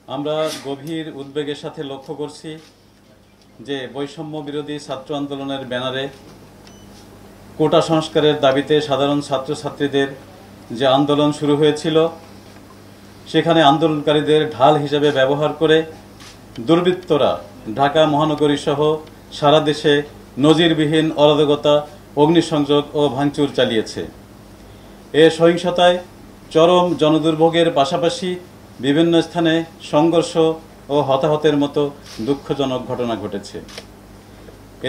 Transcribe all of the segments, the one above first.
আমরা গভীর উদ্বেগের সাথে লক্ষ্য করছি যে বৈষম্য বিরোধী ছাত্র আন্দোলনের ব্যানারে কোটা সংস্কারের দাবিতে সাধারণ ছাত্রছাত্রীদের যে আন্দোলন শুরু হয়েছিল সেখানে আন্দোলনকারীদের ঢাল হিসেবে ব্যবহার করে দুর্বৃত্তরা ঢাকা মহানগরী সহ সারা দেশে নজিরবিহীন অরাজকতা, অগ্নিসংযোগ ও ভাঙচুর চালিয়েছে। এ সহিংসতায় চরম জনদুর্ভোগের পাশাপাশি বিভিন্ন স্থানে সংঘর্ষ ও হতাহতের মতো দুঃখজনক ঘটনা ঘটেছে।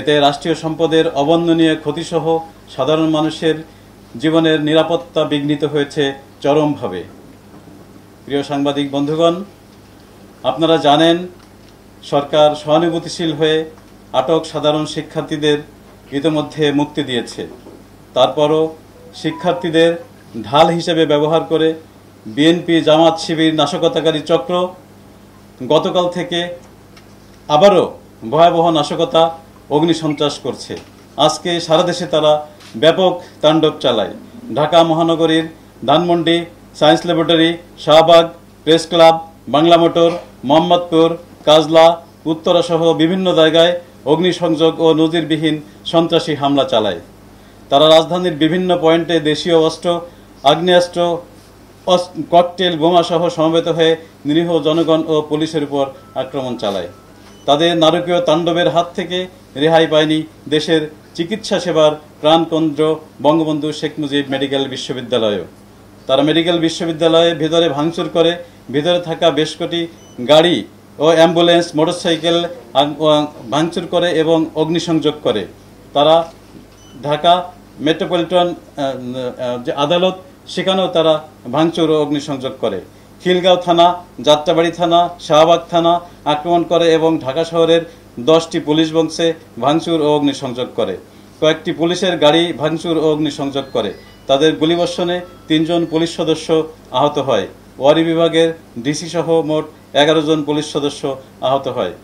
এতে রাষ্ট্রীয় সম্পদের অবর্ণনীয় ক্ষতিসহ সাধারণ মানুষের জীবনের নিরাপত্তা বিঘ্নিত হয়েছে চরমভাবে। প্রিয় সাংবাদিক বন্ধুগণ, আপনারা জানেন সরকার সহানুভূতিশীল হয়ে আটক সাধারণ শিক্ষার্থীদের ইতোমধ্যে মুক্তি দিয়েছে। তারপরও শিক্ষার্থীদের ঢাল হিসেবে ব্যবহার করে বিএনপি জামাত শিবির নাশকতাকারী চক্র গতকাল থেকে আবারও ভয়াবহ নাশকতা, অগ্নিসন্ত্রাস করছে। আজকে সারা দেশে তারা ব্যাপক তাণ্ডব চালায়। ঢাকা মহানগরীর Dhanmondi, science laboratory, Shahbag, press club, Bangla motor, Mohammadpur, Kajla, Uttara সহ বিভিন্ন জায়গায় অগ্নিসংযোগ ও নজিরবিহীন সন্ত্রাসী হামলা চালায়। তারা রাজধানীর বিভিন্ন পয়েন্টে দেশীয় অস্ত্র, আগ্নেয়াস্ত্র, ককটেল বোমা সহ সমবেত হয়ে নিরীহ জনগণ ও পুলিশের উপর আক্রমণ চালায়। তাদের নারকীয় তাণ্ডবের হাত থেকে রেহাই পায়নি দেশের চিকিৎসা সেবার প্রাণকেন্দ্র বঙ্গবন্ধু শেখ মুজিব মেডিকেল বিশ্ববিদ্যালয়ও। তারা মেডিকেল বিশ্ববিদ্যালয়ে ভেতরে ভাঙচুর করে ভেতরে থাকা বেশ কটি গাড়ি ও অ্যাম্বুলেন্স, মোটরসাইকেল ভাঙচুর করে এবং অগ্নিসংযোগ করে। তারা ঢাকা মেট্রোপলিটন যে আদালত সেখানেও তারা ভাঙচুর ও অগ্নিসংযোগ করে। খিলগাঁও থানা, যাত্রাবাড়ি থানা, শাহবাগ থানা আক্রমণ করে এবং ঢাকা শহরের 10টি পুলিশ বক্সে ভাঙচুর ও অগ্নিসংযোগ করে। কয়েকটি পুলিশের গাড়ি ভাঙচুর ও অগ্নিসংযোগ করে। তাদের গুলিবর্ষণে 3 জন পুলিশ সদস্য আহত হয়। ওয়ারি বিভাগের ডিসি সহ মোট 11 জন পুলিশ সদস্য আহত হয়।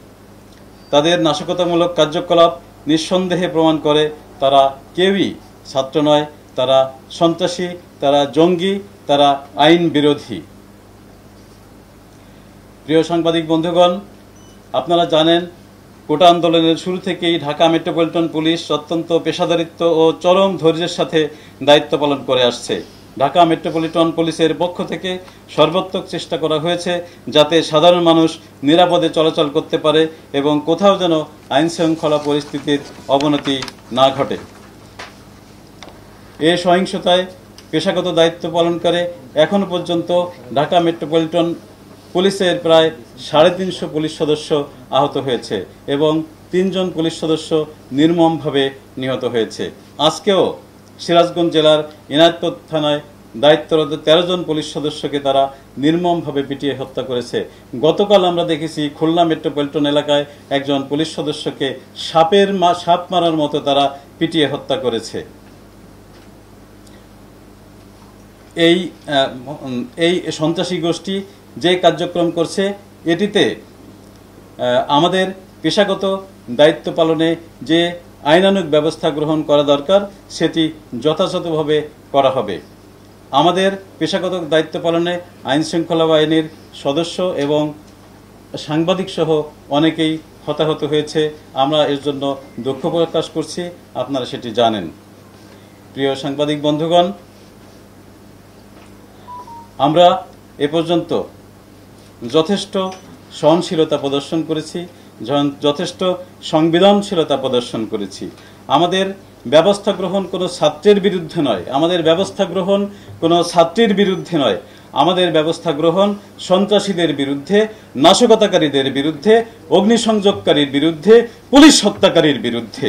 তাদের নাশকতামূলক কার্যকলাপ নিঃসন্দেহে প্রমাণ করে তারা কেউই ছাত্র নয়, তারা সন্ত্রাসী, তারা জঙ্গি, তারা আইন বিরোধী। প্রিয় সাংবাদিক বন্ধুগণ, আপনারা জানেন কোটা আন্দোলনের শুরু থেকেই ঢাকা মেট্রোপলিটন পুলিশ অত্যন্ত পেশাদারিত্ব ও চরম ধৈর্যের সাথে দায়িত্ব পালন করে আসছে। ঢাকা মেট্রোপলিটন পুলিশের পক্ষ থেকে সর্বাত্মক চেষ্টা করা হয়েছে যাতে সাধারণ মানুষ নিরাপদে চলাচল করতে পারে এবং কোথাও যেন আইন শৃঙ্খলা পরিস্থিতির অবনতি না ঘটে। এ সহিংসতায় পেশাগত দায়িত্ব পালন করে এখন পর্যন্ত ঢাকা মেট্রোপলিটন পুলিশের প্রায় 350 পুলিশ সদস্য আহত হয়েছে এবং 3 জন পুলিশ সদস্য নির্মমভাবে নিহত হয়েছে। আজকেও সিরাজগঞ্জ জেলার ইনায়তপুর থানায় দায়িত্বরত 13 জন পুলিশ সদস্যকে তারা নির্মমভাবে পিটিয়ে হত্যা করেছে। গতকাল আমরা দেখেছি খুলনা মেট্রোপলিটন এলাকায় একজন পুলিশ সদস্যকে সাপ মারার মতো তারা পিটিয়ে হত্যা করেছে। এই সন্ত্রাসী গোষ্ঠী যে কার্যক্রম করছে এটিতে আমাদের পেশাগত দায়িত্ব পালনে যে আইনানুগ ব্যবস্থা গ্রহণ করা দরকার সেটি যথাযথভাবে করা হবে। আমাদের পেশাগত দায়িত্ব পালনে আইন শৃঙ্খলা বাহিনীর সদস্য এবং সাংবাদিক সহ অনেকেই হতাহত হয়েছে। আমরা এর জন্য দুঃখ প্রকাশ করছি, আপনারা সেটি জানেন। প্রিয় সাংবাদিক বন্ধুগণ, আমরা এ পর্যন্ত যথেষ্ট সহনশীলতা প্রদর্শন করেছি, যথেষ্ট সংবেদনশীলতা প্রদর্শন করেছি। আমাদের ব্যবস্থা গ্রহণ কোনো ছাত্রের বিরুদ্ধে নয়, আমাদের ব্যবস্থা গ্রহণ কোনো ছাত্রীর বিরুদ্ধে নয়, আমাদের ব্যবস্থা গ্রহণ সন্ত্রাসীদের বিরুদ্ধে, নাশকতাকারীদের বিরুদ্ধে, অগ্নিসংযোগকারীর বিরুদ্ধে, পুলিশ হত্যাকারীর বিরুদ্ধে।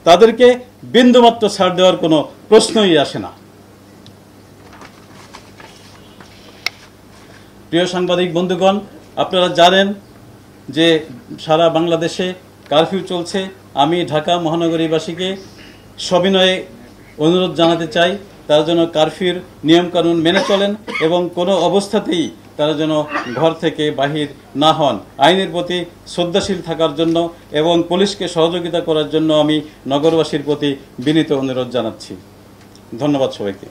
তাদেরকে বিন্দুমাত্র ছাড় দেওয়ার কোনো প্রশ্নই আসে না। প্রিয় সাংবাদিক বন্ধুগণ, আপনারা জানেন যে সারা বাংলাদেশে কারফিউ চলছে। আমি ঢাকা মহানগরীবাসীকে সবিনয়ে অনুরোধ জানাতে চাই তারা যেন কারফিউর নিয়মকানুন মেনে চলেন এবং কোনো অবস্থাতেই তারা যেন ঘর থেকে বাহির না হন। আইনের প্রতি শ্রদ্ধাশীল থাকার জন্য এবং পুলিশকে সহযোগিতা করার জন্য আমি নগরবাসীর প্রতি বিনীত অনুরোধ জানাচ্ছি। ধন্যবাদ সবাইকে।